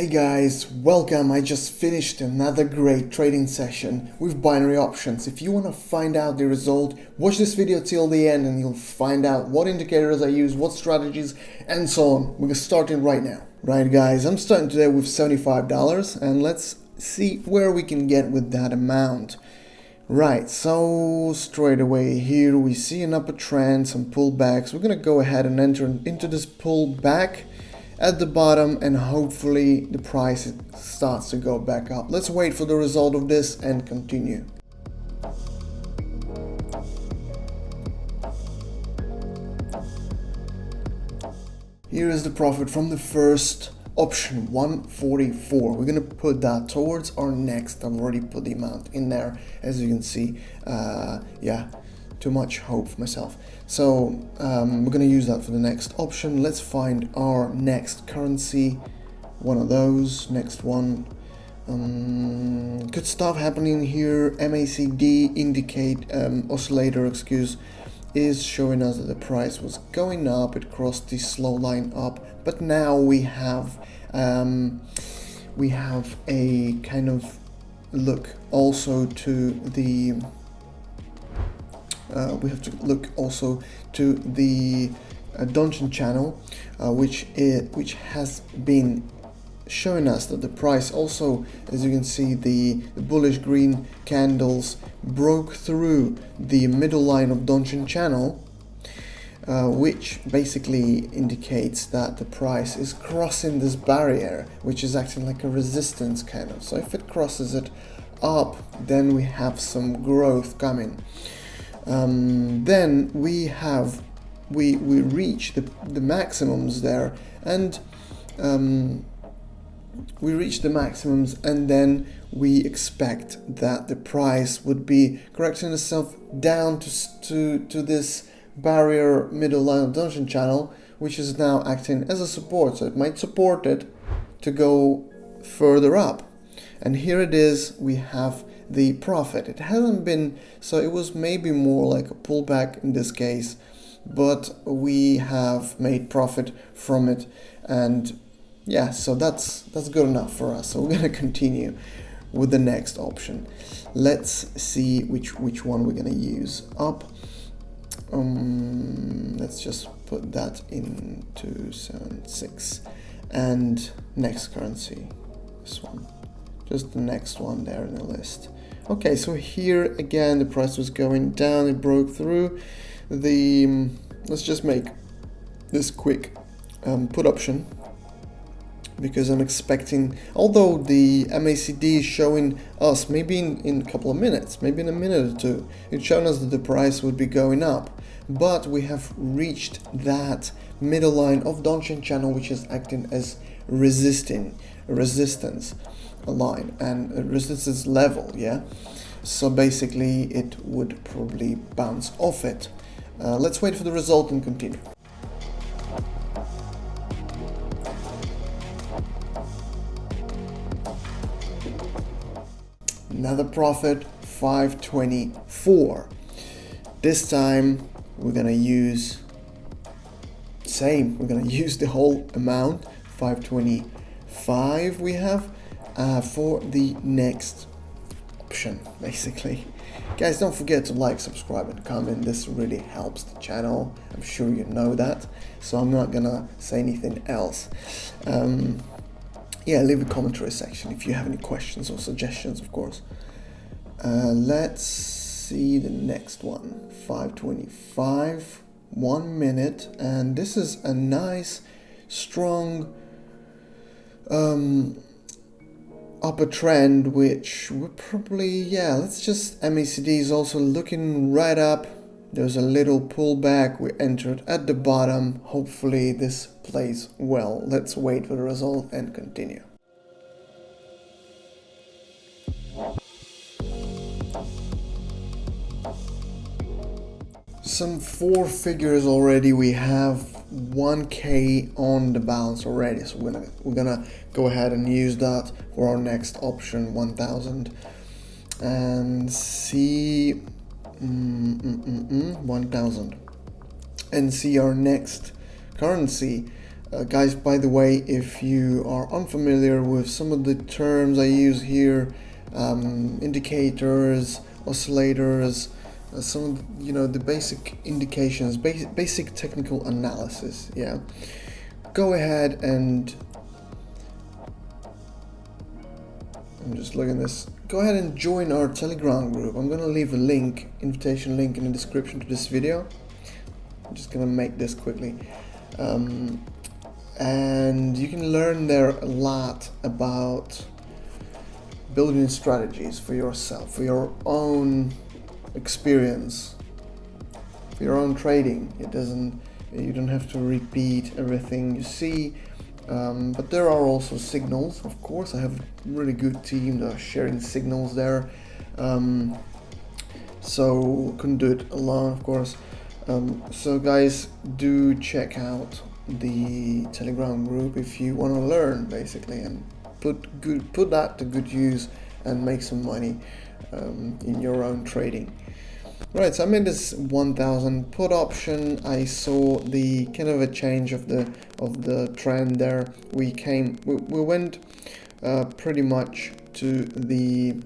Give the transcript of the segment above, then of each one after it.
Hey guys, welcome. I just finished another great trading session with binary options. If you want to find out the result, watch this video till the end and you'll find out what indicators I use, what strategies, and so on. We're starting right now. Right guys, I'm starting today with $75 and let's see where we can get with that amount. Right, so straight away here we see an upper trend, some pullbacks. We're going to go ahead and enter into this pullback at the bottom and hopefully the price starts to go back up. Let's wait for the result of this and continue. Here is the profit from the first option, 144. We're gonna put that towards our next. I've already put the amount in there, as you can see. Yeah, too much hope for myself. So we're gonna use that for the next option. Let's find our next currency, one of those. Next one. Good stuff happening here. MACD indicate oscillator, is showing us that the price was going up. It crossed the slow line up, but now we have a kind of look also to the we have to look also to the Donchian channel, which has been showing us that the price also, as you can see, the bullish green candles broke through the middle line of Donchian channel, which basically indicates that the price is crossing this barrier, which is acting like a resistance kind of. So if it crosses it up, then we have some growth coming. Then we reach the maximums there, and we reach the maximums, and then we expect that the price would be correcting itself down to this barrier middle line of Donchian channel, which is now acting as a support. So it might support it to go further up. And here it is, we have the profit. It hasn't been, so it was maybe more like a pullback in this case, but we have made profit from it, and yeah, so that's good enough for us. So we're gonna continue with the next option. Let's see which one we're gonna use up. Let's just put that in 276 and next currency, this one. Just the next one there in the list. Okay, so here again the price was going down, it broke through the let's just make this quick put option, because I'm expecting, although the MACD is showing us maybe in a couple of minutes, maybe in a minute or two, it's showing us that the price would be going up, but we have reached that middle line of Donchian channel, which is acting as resistance line and a resistance level. Yeah, so basically it would probably bounce off it. Let's wait for the result and continue. Another profit, 524. This time we're gonna use we're gonna use the whole amount, 525 we have for the next option, basically. Guys, don't forget to like, subscribe, and comment. This really helps the channel. I'm sure you know that, so I'm not gonna say anything else. Yeah, leave a commentary section if you have any questions or suggestions, of course. Let's see the next one, 525, 1 minute, and this is a nice, strong upper trend, which would probably, yeah, let's just, MACD is also looking right up. There's a little pullback, we entered at the bottom. Hopefully this plays well. Let's wait for the result and continue. Some 4 figures already. We have 1K on the balance already, so we're gonna go ahead and use that for our next option, 1000, and see 1000 and see our next currency, Guys, by the way, if you are unfamiliar with some of the terms I use here, indicators, oscillators, some of the, the basic indications, basic technical analysis, yeah, go ahead and I'm just looking at this. Go ahead and join our Telegram group. I'm gonna leave a link, invitation link in the description to this video. I'm just gonna make this quickly. And you can learn there a lot about building strategies for yourself, for your own experience, for your own trading. You don't have to repeat everything you see, but there are also signals. Of course, I have a really good team that are sharing signals there, so couldn't do it alone, of course. So guys, do check out the Telegram group if you want to learn, basically, and put that to good use and make some money in your own trading. Right, so I made this 1000 put option. I saw the kind of a change of the trend there. We went pretty much to the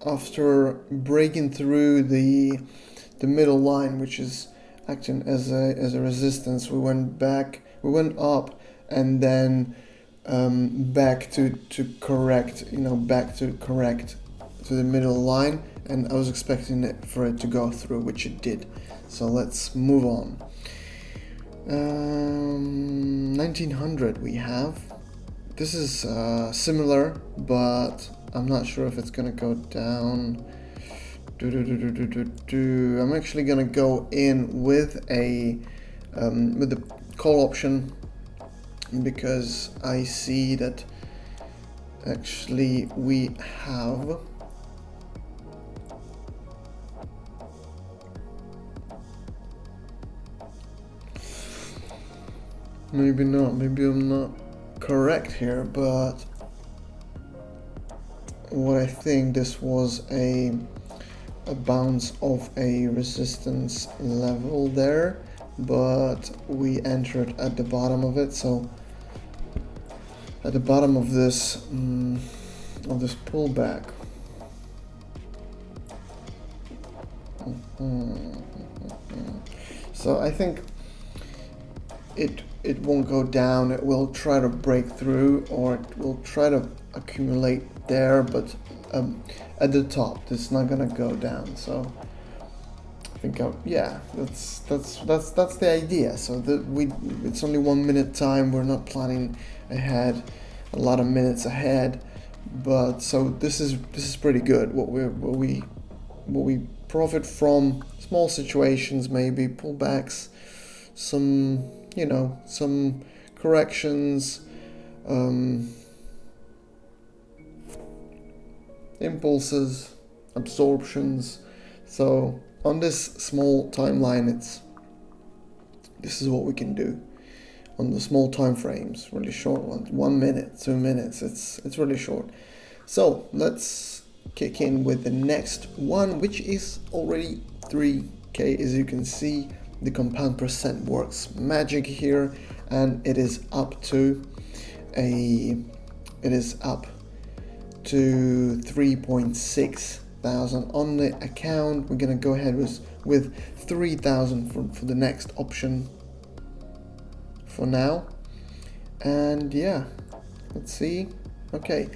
after breaking through the middle line, which is acting as a resistance, we went up, and then back to correct to the middle line, and I was expecting it for it to go through, which it did. So let's move on. 1900 we have. This is similar, but I'm not sure if it's gonna go down. I'm actually gonna go in with the call option, because I see that actually we have maybe not, maybe I'm not correct here, but what I think this was a bounce of a resistance level there, but we entered at the bottom of it. So at the bottom of this pullback, so I think it won't go down. It will try to break through, or it will try to accumulate there, but at the top it's not gonna go down. So I think yeah, that's the idea. So it's only 1 minute time. We're not planning ahead, a lot of minutes ahead, but so this is pretty good. What we profit from small situations, maybe pullbacks, some some corrections, impulses, absorptions. So on this small timeline, this is what we can do on the small time frames, really short ones, 1 minute, 2 minutes. It's really short. So let's kick in with the next one, which is already 3K. As you can see, the compound percent works magic here, and it is up to 3.6 thousand on the account. We're gonna go ahead with 3,000 for the next option for now. And yeah, let's see. Okay,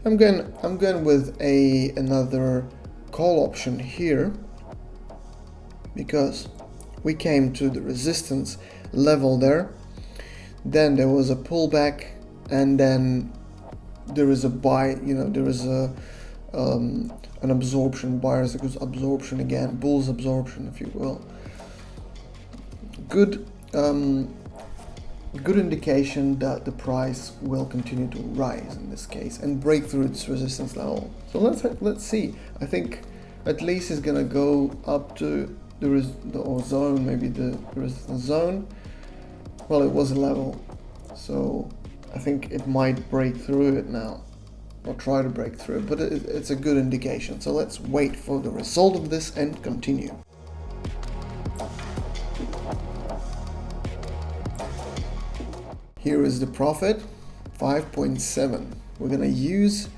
I'm going with another call option here, because we came to the resistance level there, then there was a pullback, and then there is a buy, there is an absorption, buyer's absorption again, bull's absorption, if you will. Good indication that the price will continue to rise in this case and break through its resistance level. So let's see. I think at least it's gonna go up to the zone, maybe the resistance zone. Well, it was a level, so I think it might break through it now. or try to break through, but it's a good indication. So let's wait for the result of this and continue. Here is the profit, 5.7. We're gonna use,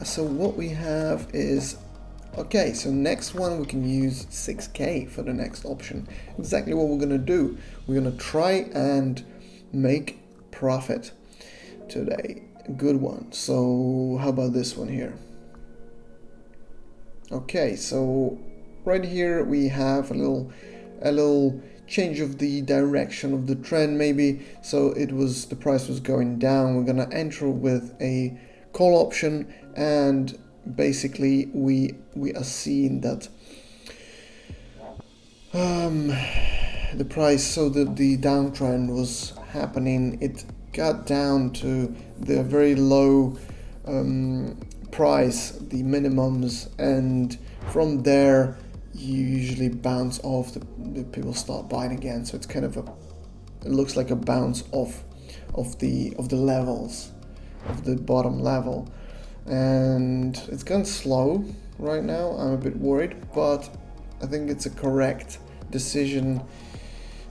so what we have is, okay, so next one we can use 6K for the next option. Exactly what we're gonna do. We're gonna try and make profit today. Good one. So how about this one here? Okay, so right here we have a little change of the direction of the trend maybe. So the price was going down. We're gonna enter with a call option, and basically we are seeing that the price, so the downtrend was happening. It got down to the very low price, the minimums, and from there you usually bounce off. The people start buying again, so it's kind of it looks like a bounce off of the levels of the bottom level, and it's gone slow right now. I'm a bit worried, but I think it's a correct decision.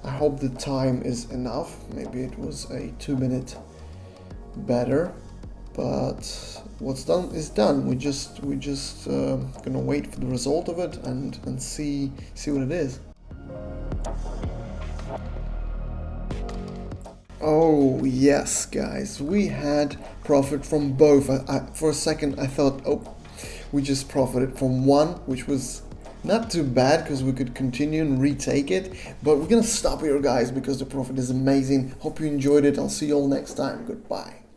I hope the time is enough. Maybe it was a 2-minute better, but what's done is done. We just gonna wait for the result of it and see what it is. Oh yes, guys, we had profit from both. For a second I thought, oh, we just profited from one, which was not too bad because we could continue and retake it, but we're gonna stop here, guys, because the profit is amazing. Hope you enjoyed it. I'll see you all next time. Goodbye.